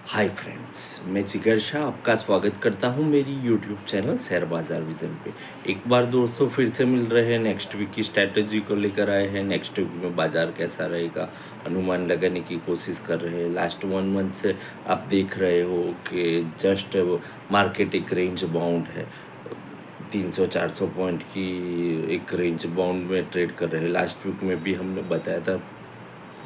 Hi friends, मैं जिगर शाह आपका स्वागत करता हूं मेरी यूट्यूब चैनल शेयर बाज़ार विज़न पे। एक बार दोस्तों फिर से मिल रहे हैं, नेक्स्ट वीक की स्ट्रैटेजी को लेकर आए हैं। नेक्स्ट वीक में बाज़ार कैसा रहेगा अनुमान लगाने की कोशिश कर रहे हैं। लास्ट 1 मंथ से आप देख रहे हो कि जस्ट मार्केट एक रेंज बाउंड है। 300-400 पॉइंट की एक रेंज बाउंड में ट्रेड कर रहे हैं। लास्ट वीक में भी हमने बताया था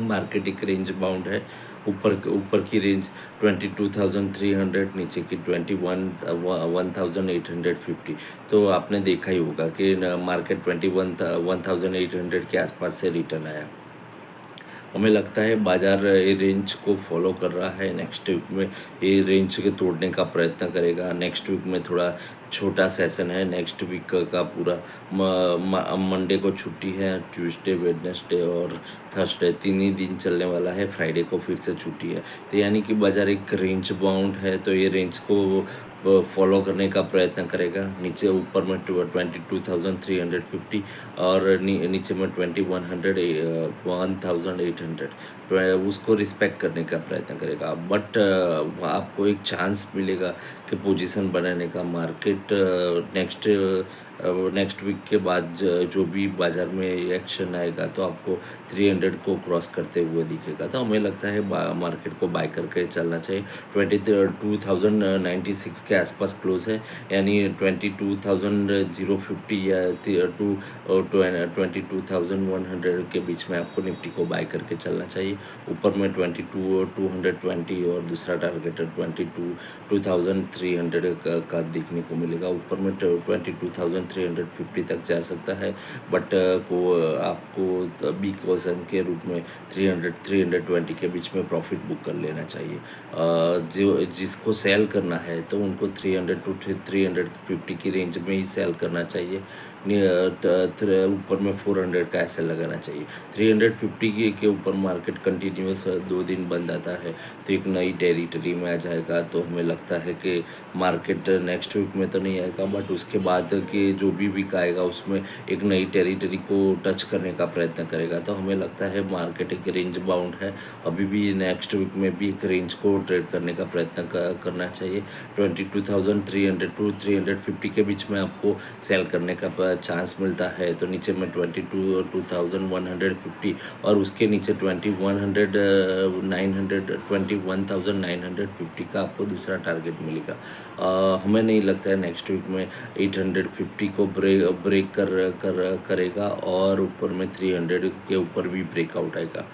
मार्केट एक रेंज बाउंड है। ऊपर की रेंज 22,300, नीचे की 1,850। तो आपने देखा ही होगा कि मार्केट 1,800 के आसपास से रिटर्न आया। हमें लगता है बाज़ार ये रेंज को फॉलो कर रहा है। नेक्स्ट वीक में ये रेंज के तोड़ने का प्रयत्न करेगा। नेक्स्ट वीक में थोड़ा छोटा सेशन है। नेक्स्ट वीक का पूरा मंडे को छुट्टी है, ट्यूसडे, वेडनेसडे और थर्सडे 3 ही दिन चलने वाला है। फ्राइडे को फिर से छुट्टी है। तो यानी कि बाज़ार एक रेंज बाउंड है, तो ये रेंज को फॉलो करने का प्रयत्न करेगा। नीचे ऊपर में 22,350 और नीचे में 1,800 उसको रिस्पेक्ट करने का प्रयत्न करेगा। बट आपको एक चांस मिलेगा कि पोजीशन बनाने का। मार्केट नेक्स्ट वीक के बाद जो भी बाज़ार में एक्शन आएगा तो आपको 300 को क्रॉस करते हुए दिखेगा। तो हमें लगता है मार्केट को बाय करके चलना चाहिए। 22,096 के आसपास क्लोज है, यानी 22,050 या 22,100 के बीच में आपको निफ्टी को बाय करके चलना चाहिए। ऊपर में 22,220 और दूसरा टारगेट है 22,300 का देखने को मिलेगा। ऊपर में 22,350 तक जा सकता है, बट को आपको बी कॉशन के रूप में 320 के बीच में प्रॉफिट बुक कर लेना चाहिए। जो जिसको सेल करना है तो उनको 300 टू 350 की रेंज में ही सेल करना चाहिए। ऊपर में 400 का ऐसे लगाना चाहिए। 350 के ऊपर मार्केट कंटिन्यूस 2 दिन बंद आता है तो एक नई टेरिटरी में आ जाएगा। तो हमें लगता है कि मार्केट नेक्स्ट वीक में तो नहीं आएगा, बट उसके बाद के जो भी वीक आएगा उसमें एक नई टेरिटरी को टच करने का प्रयत्न करेगा। तो हमें लगता है मार्केट एक रेंज बाउंड है। अभी भी नेक्स्ट वीक में भी एक रेंज को ट्रेड करने का प्रयत्न करना चाहिए। 22,300 टू 350 के बीच में आपको सेल करने का चांस मिलता है। तो नीचे में 22,150 और उसके नीचे 21,950 का आपको दूसरा टारगेट मिलेगा। हमें नहीं लगता है नेक्स्ट वीक में 850 को ब्रेक करेगा और ऊपर में 300 के ऊपर भी ब्रेकआउट आएगा।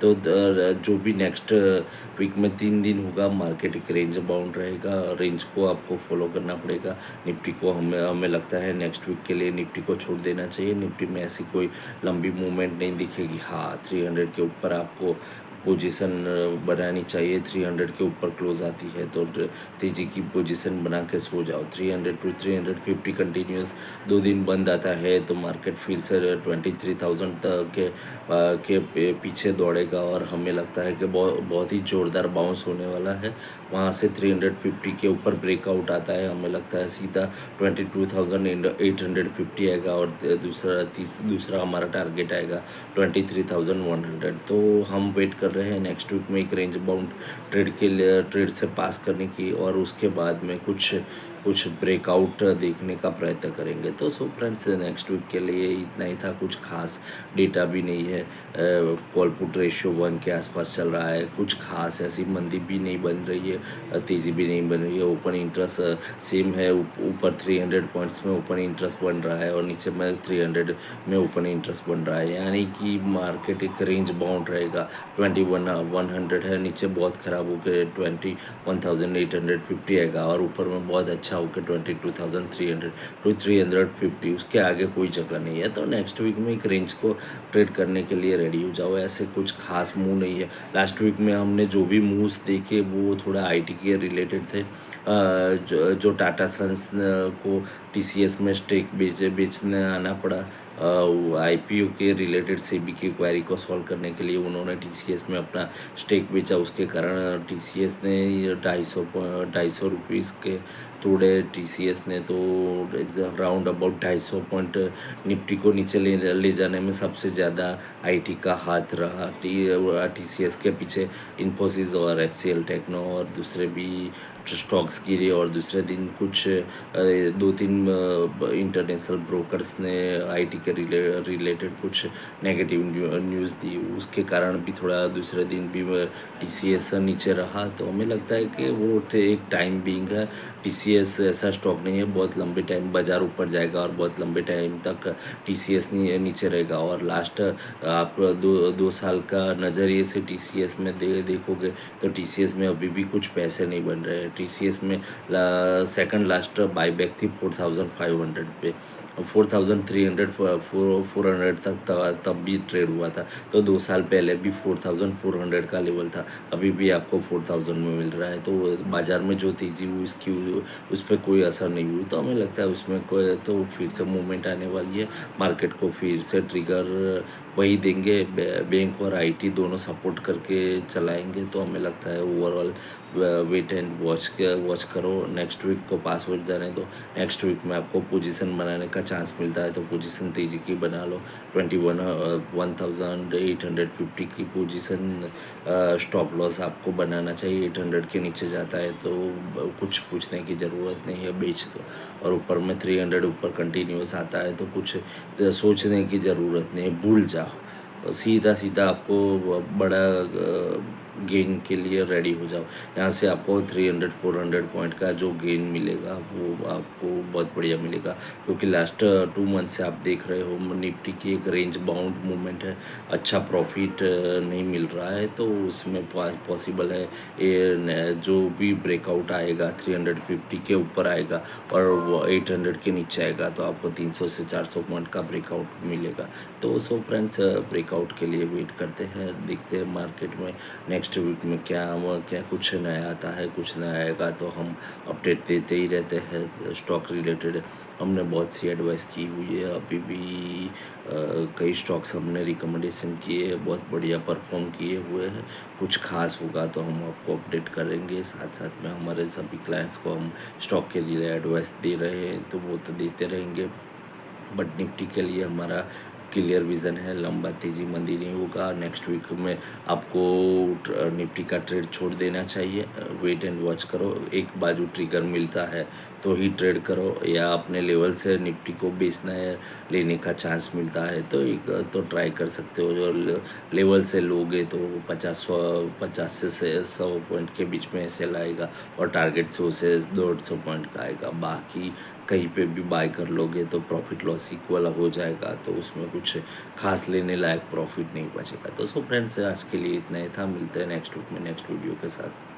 तो जो भी नेक्स्ट वीक में 3 दिन होगा मार्केट एक रेंज बाउंड रहेगा। रेंज को आपको फॉलो करना पड़ेगा। निफ्टी को हमें लगता है नेक्स्ट वीक के लिए निफ्टी को छोड़ देना चाहिए। निफ्टी में ऐसी कोई लंबी मूवमेंट नहीं दिखेगी। हाँ, 300 के ऊपर आपको पोजीशन बनानी चाहिए। 300 के ऊपर क्लोज आती है तो तेजी की पोजीशन बना के सो जाओ। 300 टू 350 कंटिन्यूस 2 दिन बंद आता है तो मार्केट फिर से 23,000 तक के पीछे दौड़ेगा और हमें लगता है कि बहुत ही ज़ोरदार बाउंस होने वाला है। वहाँ से 350 के ऊपर ब्रेकआउट आता है, हमें लगता है सीधा 22,850 आएगा और दूसरा हमारा टारगेट आएगा 23,100। तो हम वेट कर रहे हैं नेक्स्ट वीक में एक रेंज बाउंड ट्रेड से पास करने की और उसके बाद में कुछ ब्रेकआउट देखने का प्रयत्न करेंगे। तो सो फ्रेंड्स, नेक्स्ट वीक के लिए इतना ही था। कुछ खास डेटा भी नहीं है। कॉल पुट रेशियो 1 के आसपास चल रहा है। कुछ खास ऐसी मंदी भी नहीं बन रही है, तेज़ी भी नहीं बन रही है। ओपन इंटरेस्ट सेम है। ऊपर 300 पॉइंट्स में ओपन इंटरेस्ट बन रहा है और नीचे में 300 में ओपन इंटरेस्ट बन रहा है, यानी कि मार्केट एक रेंज बाउंड रहेगा। 21,100 है, नीचे बहुत ख़राब होकर 21,850 आएगा और ऊपर में बहुत अच्छा होकर 22,300 टू 350। उसके आगे कोई जगह नहीं है। तो नेक्स्ट वीक में एक रेंज को ट्रेड करने के लिए रेडी हो जाओ। ऐसे कुछ खास मूव नहीं है। लास्ट वीक में हमने जो भी मूव्स देखे वो थोड़ा आईटी के रिलेटेड थे। जो टाटा सन्स को टीसीएस में स्टेक बेचने आना पड़ा। आईपीओ के रिलेटेड सेबी की क्वेरी को सॉल्व करने के लिए उन्होंने टीसीएस में अपना स्टेक बेचा। उसके कारण टीसीएस ने 250 रुपीज़ के तोड़े। टीसीएस ने तो राउंड अबाउट 250 पॉइंट निफ्टी को नीचे ले जाने में सबसे ज़्यादा आईटी का हाथ रहा। टीसीएस के पीछे इन्फोसिस और एचसीएल टेक्नो और दूसरे भी स्टॉक्स गिरे। और दूसरे दिन कुछ 2-3 इंटरनेशनल ब्रोकर्स ने आईटी के रिलेटेड कुछ नेगेटिव न्यूज़ दी। उसके कारण भी थोड़ा दूसरे दिन भी टीसीएस नीचे रहा। तो हमें लगता है कि वो एक टाइम बीइंग है। टीसीएस ऐसा स्टॉक नहीं है बहुत लंबे टाइम बाज़ार ऊपर जाएगा और बहुत लंबे टाइम तक टीसीएस नीचे रहेगा। और लास्ट आप 2 साल का नज़रिए से टीसीएस में देखोगे तो टीसीएस में अभी भी कुछ पैसे नहीं बन रहे हैं। टीसीएस में सेकंड लास्ट बाईबैक थी 4500 पे, 4300 400 तक तब भी ट्रेड हुआ था। तो 2 साल पहले भी 4400 का लेवल था, अभी भी आपको 4000 में मिल रहा है। तो बाज़ार में जो तेज़ी हुई इसकी उस पर कोई असर नहीं हुई। तो हमें लगता है उसमें कोई तो फिर से मूवमेंट आने वाली है। मार्केट को फिर से ट्रिगर वही देंगे, बैंक और आईटी दोनों सपोर्ट करके चलाएंगे। तो हमें लगता है ओवरऑल वेट एंड वॉच करो। नेक्स्ट वीक को पास हो जाने दो। नेक्स्ट वीक में आपको पोजीशन बनाने का चांस मिलता है तो पोजीशन तेज़ी की बना लो। 1850 की पोजीशन स्टॉप लॉस आपको बनाना चाहिए। 800 के नीचे जाता है तो कुछ पूछने की ज़रूरत नहीं है, बेच दो। और ऊपर में 300 ऊपर कंटिन्यूस आता है तो कुछ सोचने की ज़रूरत नहीं है, भूल जाओ। सीधा सीधा आपको बड़ा गेन के लिए रेडी हो जाओ। यहाँ से आपको 300-400 पॉइंट का जो गेन मिलेगा वो आपको बहुत बढ़िया मिलेगा। क्योंकि लास्ट 2 मंथ से आप देख रहे हो निफ्टी की एक रेंज बाउंड मूवमेंट है, अच्छा प्रॉफिट नहीं मिल रहा है। तो उसमें पॉसिबल है ये जो भी ब्रेकआउट आएगा 350 के ऊपर आएगा और वो 800 के नीचे आएगा तो आपको 300 से 400 पॉइंट का ब्रेकआउट मिलेगा। तो फ्रेंड्स ब्रेकआउट के लिए वेट करते हैं, देखते हैं मार्केट में नेक्स्ट वीक में क्या कुछ नया आता है। कुछ नया आएगा तो हम अपडेट देते ही रहते हैं। स्टॉक रिलेटेड हमने बहुत सी एडवाइस की हुई है, अभी भी कई स्टॉक्स हमने रिकमेंडेशन किए, बहुत बढ़िया परफॉर्म किए हुए हैं। कुछ खास होगा तो हम आपको अपडेट करेंगे। साथ साथ में हमारे सभी क्लाइंट्स को हम स्टॉक के लिए एडवाइस दे रहे हैं तो वो तो देते रहेंगे। बट निफ्टी के लिए हमारा क्लियर विज़न है, लंबा तेज़ी मंदी नहीं होगा। नेक्स्ट वीक में आपको निफ्टी का ट्रेड छोड़ देना चाहिए, वेट एंड वॉच करो। एक बाजू ट्रिगर मिलता है तो ही ट्रेड करो, या अपने लेवल से निफ्टी को बेचना है, लेने का चांस मिलता है तो ट्राई कर सकते हो। जो लेवल से लोगे तो 50 से 100 पॉइंट के बीच में सेल आएगा और टारगेट 100 से 150 पॉइंट का आएगा। बाकी कहीं पे भी बाय कर लोगे तो प्रॉफिट लॉस इक्वल हो जाएगा, तो उसमें कुछ खास लेने लायक प्रॉफिट नहीं बचेगा। तो फ्रेंड्स आज के लिए इतना ही था, मिलते हैं नेक्स्ट वीक में नेक्स्ट वीडियो के साथ।